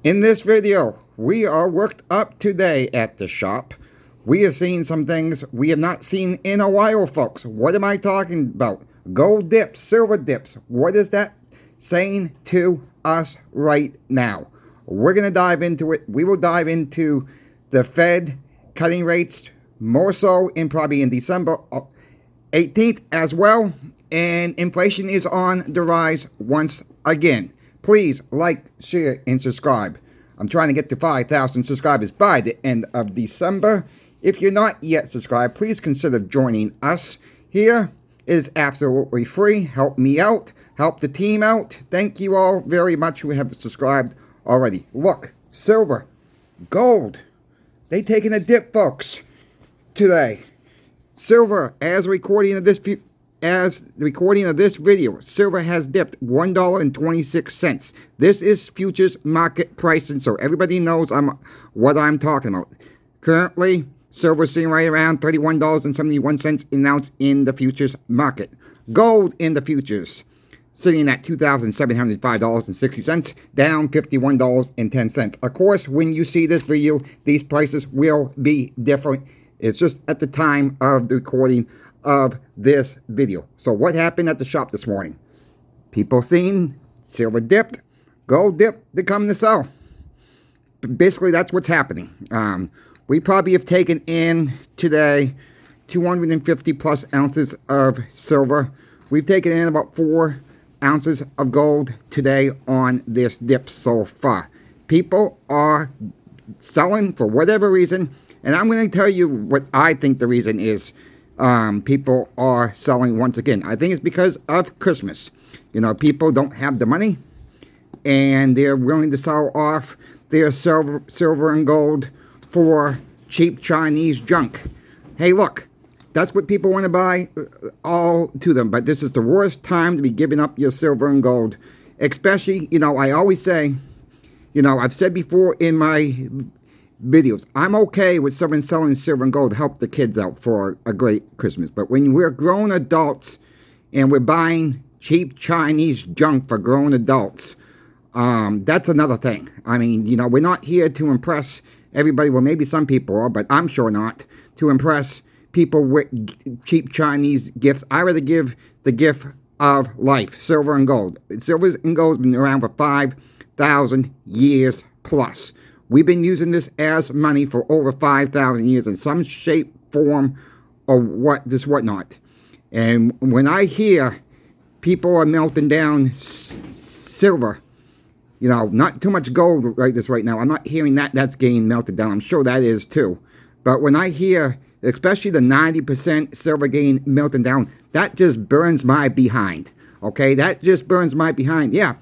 In this video, we are worked up today at the shop. We are seeing some things we have not seen in a while, folks. What am I talking about? Gold dips, silver dips. What is that saying to us right now? We're going to dive into it. We will dive into the Fed cutting rates more so probably in December 18th as well. And inflation is on the rise once again. Please like, share, and subscribe. I'm trying to get to 5,000 subscribers by the end of December. If you're not yet subscribed, please consider joining us here. It is absolutely free. Help me out. Help the team out. Thank you all very much who have subscribed already. Look, silver, gold. They taking a dip, folks, today. Silver, as the recording of this video, silver has dipped $1.26. This is futures market pricing, so everybody knows what I'm talking about. Currently, silver is sitting right around $31.71 an ounce in the futures market. Gold in the futures sitting at $2,705.60, down $51.10. Of course, when you see this video, these prices will be different. It's just at the time of the recording of this video. So what happened at the shop this morning? People seen silver dipped, gold dipped, they're coming to sell. Basically, that's what's happening. We probably have taken in today 250 plus ounces of silver. We've taken in about 4 ounces of gold today on this dip so far. People are selling for whatever reason. And I'm going to tell you what I think the reason is people are selling once again. I think it's because of Christmas. You know, people don't have the money, and they're willing to sell off their silver and gold for cheap Chinese junk. Hey, look, that's what people want to buy all to them. But this is the worst time to be giving up your silver and gold. Especially, you know, I always say, you know, I've said before in my videos, I'm okay with someone selling silver and gold to help the kids out for a great Christmas. But when we're grown adults and we're buying cheap Chinese junk for grown adults, that's another thing. I mean, you know, we're not here to impress everybody. Well, maybe some people are, but I'm sure not. To impress people with cheap Chinese gifts. I rather give the gift of life, silver and gold. Silver and gold has been around for 5,000 years plus. We've been using this as money for over 5,000 years in some shape, form, or whatnot. And when I hear people are melting down silver, you know, not too much gold right now. I'm not hearing that's getting melted down. I'm sure that is too. But when I hear, especially the 90% silver getting melted down, that just burns my behind. Okay, that just burns my behind. Yeah.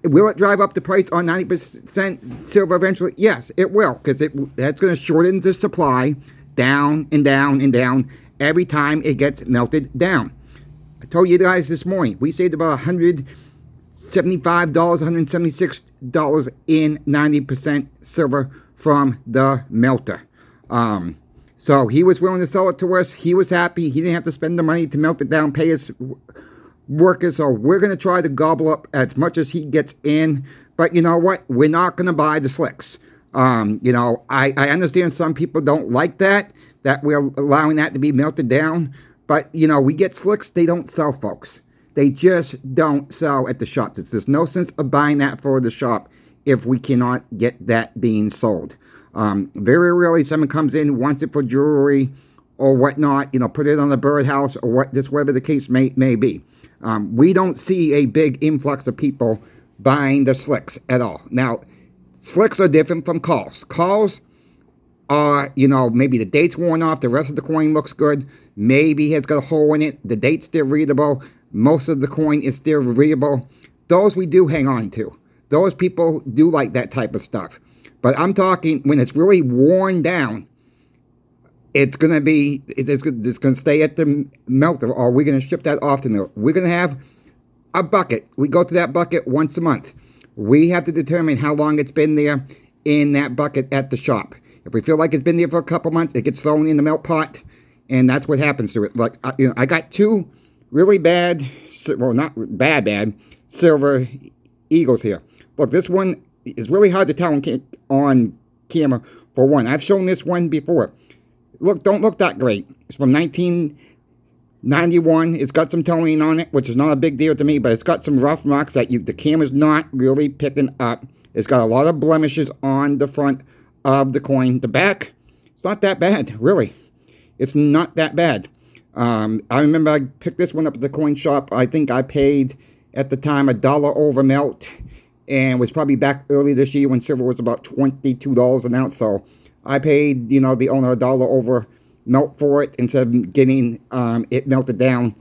Will it drive up the price on 90% silver eventually? Yes, it will, because that's going to shorten the supply down and down and down every time it gets melted down. I told you guys this morning, we saved about $175, $176 in 90% silver from the melter. So he was willing to sell it to us. He was happy. He didn't have to spend the money to melt it down, pay us workers, so we're going to try to gobble up as much as he gets in. But you know what? We're not going to buy the slicks. You know, I understand some people don't like that we're allowing that to be melted down. But, you know, we get slicks, they don't sell, folks. They just don't sell at the shops. There's no sense of buying that for the shop if we cannot get that being sold. Very rarely someone comes in, wants it for jewelry or whatnot, you know, put it on the birdhouse or whatever the case may be. We don't see a big influx of people buying the slicks at all. Now, slicks are different from calls. Calls are, you know, maybe the date's worn off, the rest of the coin looks good, maybe it's got a hole in it, the date's still readable, most of the coin is still readable. Those we do hang on to. Those people do like that type of stuff. But I'm talking when it's really worn down, it's going to stay at the melter, or we're going to ship that off to the mill. We're going to have a bucket. We go to that bucket once a month. We have to determine how long it's been there in that bucket at the shop. If we feel like it's been there for a couple months, it gets thrown in the melt pot, and that's what happens to it. Like, you know, I got 2 really bad, well, not bad, silver eagles here. Look, this one it's really hard to tell on camera. For one, I've shown this one before. Look, don't look that great. It's from 1991. It's got some toning on it, which is not a big deal to me, but it's got some rough marks that the camera's not really picking up. It's got a lot of blemishes on the front of the coin. The back, it's not that bad, really. It's not that bad. I remember I picked this one up at the coin shop. I think I paid, at the time, $1 over melt, and was probably back early this year when silver was about $22 an ounce. So I paid, the owner $1 over melt for it instead of getting it melted down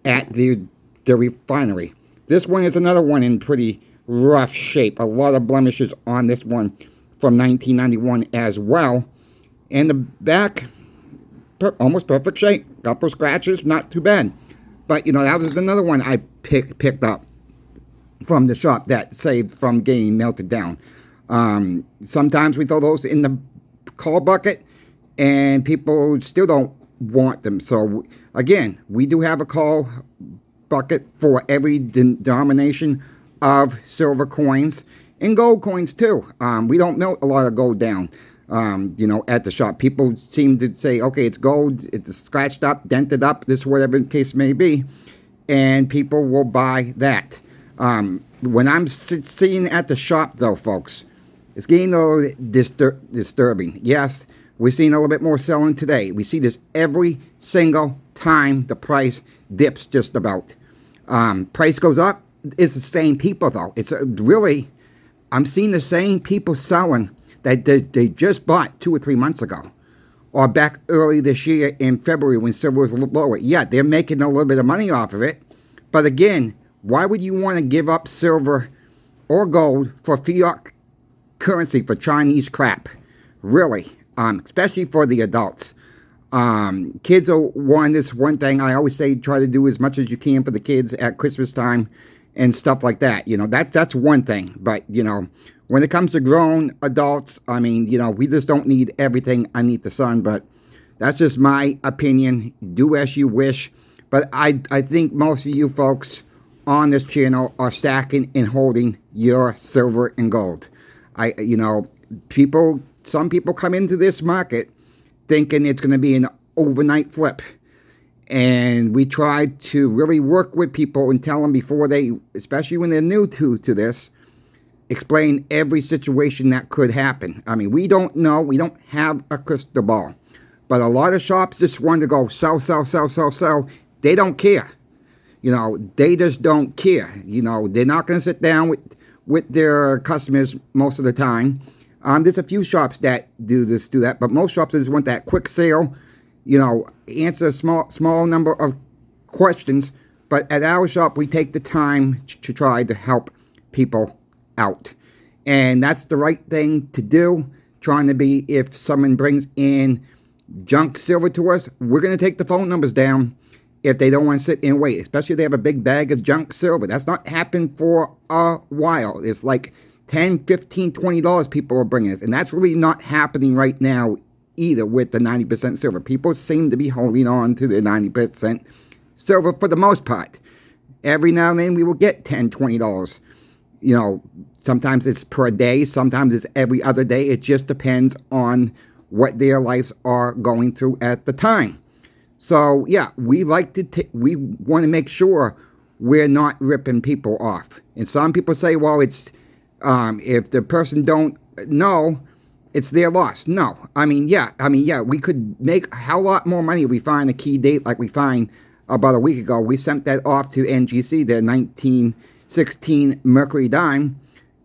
at the refinery. This one is another one in pretty rough shape. A lot of blemishes on this one from 1991 as well. And the back, almost perfect shape. Couple scratches, not too bad. But, that was another one I picked up from the shop that saved from getting melted down. Sometimes we throw those in the call bucket, and people still don't want them. So, again, we do have a call bucket for every denomination of silver coins and gold coins, too. We don't melt a lot of gold down. At the shop. People seem to say, okay, it's gold, it's scratched up, dented up, this whatever the case may be, and people will buy that. When I'm seeing at the shop, though, folks, it's getting a little disturbing. Yes, we're seeing a little bit more selling today. We see this every single time the price dips just about. Price goes up, it's the same people, though. It's really, I'm seeing the same people selling that they just bought 2 or 3 months ago, or back early this year in February when silver was a little lower. Yeah, they're making a little bit of money off of it, but again, why would you want to give up silver or gold for fiat currency, for Chinese crap? Really, especially for the adults. Kids are one thing I always say, try to do as much as you can for the kids at Christmas time and stuff like that. That's one thing, but when it comes to grown adults, we just don't need everything underneath the sun, but that's just my opinion. Do as you wish. But I think most of you folks on this channel are stacking and holding your silver and gold. Some people come into this market thinking it's going to be an overnight flip. And we try to really work with people and tell them before especially when they're new to this, explain every situation that could happen. We don't know. We don't have a crystal ball. But a lot of shops just want to go sell, sell, sell, sell, sell. They don't care. They just don't care. They're not going to sit down with their customers most of the time. There's a few shops that do that, but most shops just want that quick sale, answer a small number of questions. But at our shop, we take the time to try to help people out. And that's the right thing to do. Trying to be, if someone brings in junk silver to us, we're going to take the phone numbers down if they don't want to sit and wait, especially if they have a big bag of junk silver. That's not happened for a while. It's like $10, $15, $20 people are bringing us, and that's really not happening right now either with the 90% silver. People seem to be holding on to the 90% silver for the most part. Every now and then we will get $10, $20. Sometimes it's per day, sometimes it's every other day. It just depends on what their lives are going through at the time. So yeah, we want to make sure we're not ripping people off. And some people say, well, it's if the person don't know, it's their loss. No, we could make a hell lot more money if we find a key date like we find about a week ago. We sent that off to NGC, the 1916 Mercury dime.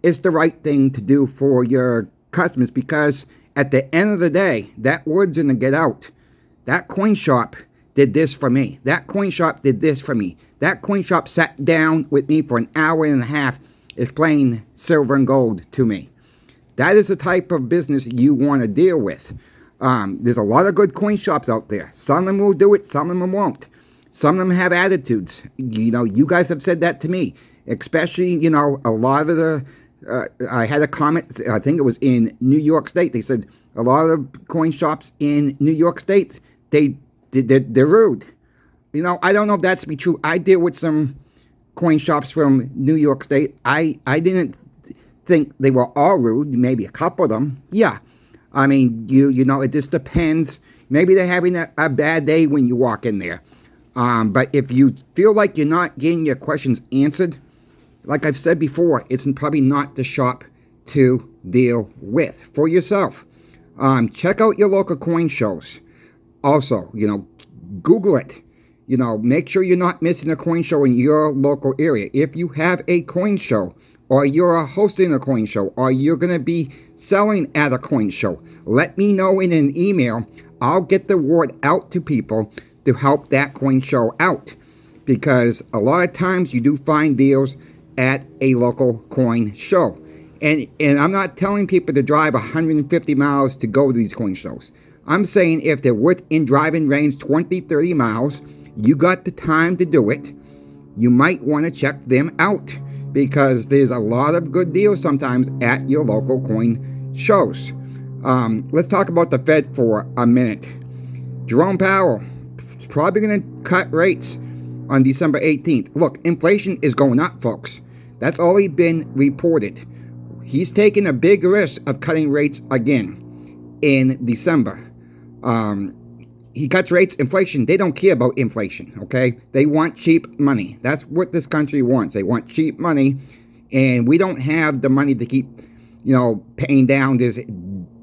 It's the right thing to do for your customers, because at the end of the day, that word's going to get out. That coin shop did this for me. That coin shop did this for me. That coin shop sat down with me for an hour and a half explaining silver and gold to me. That is the type of business you want to deal with. There's a lot of good coin shops out there. Some of them will do it, some of them won't. Some of them have attitudes. You guys have said that to me. Especially, a lot of the, I had a comment, I think it was in New York State. They said a lot of the coin shops in New York State, they're rude. I don't know if that's to be true. I deal with some coin shops from New York State. I didn't think they were all rude. Maybe a couple of them. Yeah. I mean, you know, it just depends. Maybe they're having a bad day when you walk in there. But if you feel like you're not getting your questions answered, like I've said before, it's probably not the shop to deal with for yourself. Check out your local coin shows. Also, you know, Google it. You know, make sure you're not missing a coin show in your local area. If you have a coin show, or you're hosting a coin show, or you're going to be selling at a coin show, let me know in an email. I'll get the word out to people to help that coin show out. Because a lot of times you do find deals at a local coin show. And I'm not telling people to drive 150 miles to go to these coin shows. I'm saying if they're within driving range 20, 30 miles, you got the time to do it, you might want to check them out. Because there's a lot of good deals sometimes at your local coin shows. Let's talk about the Fed for a minute. Jerome Powell is probably going to cut rates on December 18th. Look, inflation is going up, folks. That's already been reported. He's taking a big risk of cutting rates again in December. He cuts rates, inflation. They don't care about inflation, okay? They want cheap money. That's what this country wants. They want cheap money, and we don't have the money to keep, you know, paying down this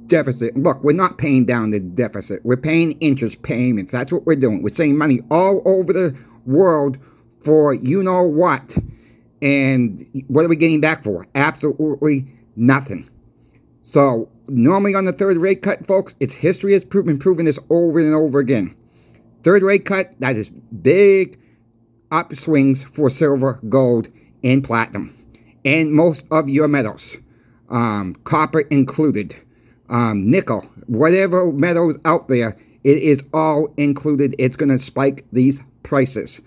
deficit. Look, we're not paying down the deficit. We're paying interest payments. That's what we're doing. We're saving money all over the world for you know what. And what are we getting back for? Absolutely nothing. So normally on the third rate cut, folks, it's history has proven this over and over again. Third rate cut, that is big upswings for silver, gold, and platinum. And most of your metals, copper included, nickel, whatever metals out there, it is all included. It's going to spike these prices.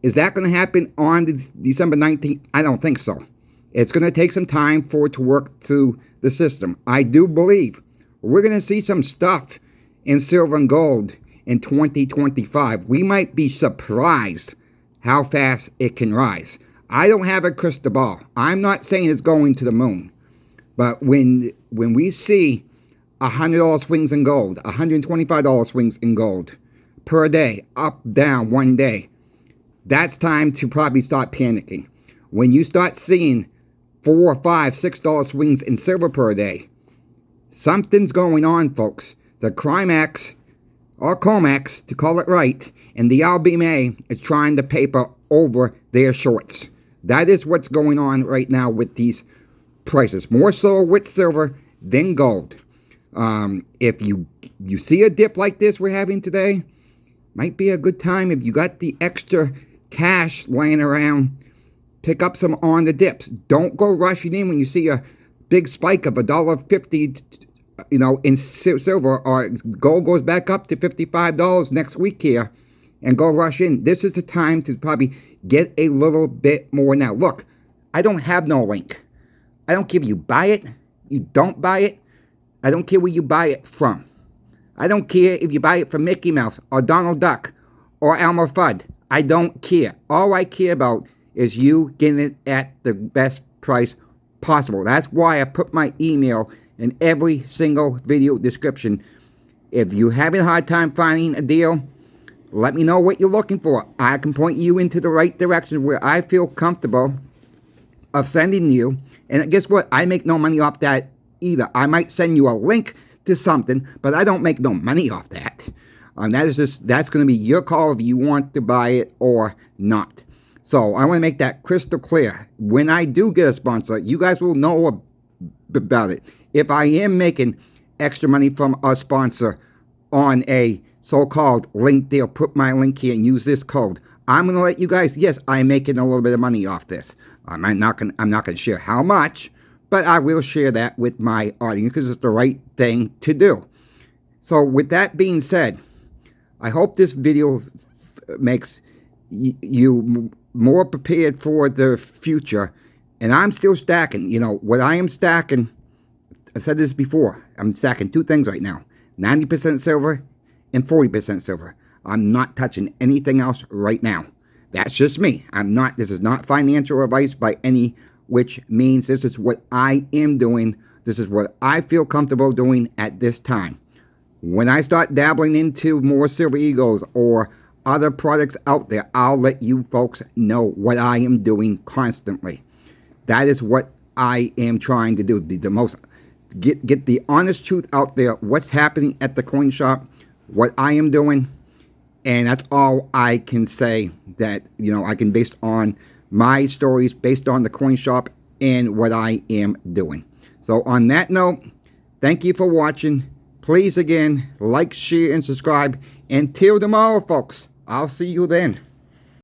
Is that going to happen on December 19th? I don't think so. It's going to take some time for it to work through the system. I do believe we're going to see some stuff in silver and gold in 2025. We might be surprised how fast it can rise. I don't have a crystal ball. I'm not saying it's going to the moon. But when we see $100 swings in gold, $125 swings in gold per day, up, down, one day, that's time to probably start panicking. When you start seeing $4, $5, $6 swings in silver per day, something's going on, folks. The CRIMAX, or COMEX, to call it right, and the LBMA is trying to paper over their shorts. That is what's going on right now with these prices. More so with silver than gold. If you see a dip like this we're having today, might be a good time if you got the extra cash laying around. Pick up some on the dips. Don't go rushing in when you see a big spike of $1.50, you know, in silver, or gold goes back up to $55 next week here, and go rush in. This is the time to probably get a little bit more now. Look, I don't have no link. I don't care if you buy it, you don't buy it. I don't care where you buy it from. I don't care if you buy it from Mickey Mouse or Donald Duck or Elmer Fudd. I don't care. All I care about is you getting it at the best price possible. That's why I put my email in every single video description. If you're having a hard time finding a deal, let me know what you're looking for. I can point you into the right direction where I feel comfortable of sending you. And guess what? I make no money off that either. I might send you a link to something, but I don't make no money off that. That's going to be your call if you want to buy it or not. So I want to make that crystal clear. When I do get a sponsor, you guys will know about it. If I am making extra money from a sponsor on a so-called link deal, put my link here and use this code, I'm going to let you guys, yes, I'm making a little bit of money off this. I'm not going to share how much, but I will share that with my audience because it's the right thing to do. So with that being said, I hope this video makes you more prepared for the future. And I'm still stacking. You know, what I am stacking, I've said this before, I'm stacking two things right now. 90% silver and 40% silver. I'm not touching anything else right now. That's just me. This is not financial advice by any which means this is what I am doing. This is what I feel comfortable doing at this time. When I start dabbling into more Silver Eagles or other products out there, I'll let you folks know what I am doing constantly. That is what I am trying to do. Be the most get the honest truth out there. What's happening at the coin shop, what I am doing, and that's all I can say. That I can based on my stories, based on the coin shop, and what I am doing. So on that note, thank you for watching. Please again like, share, and subscribe. Until tomorrow, folks. I'll see you then.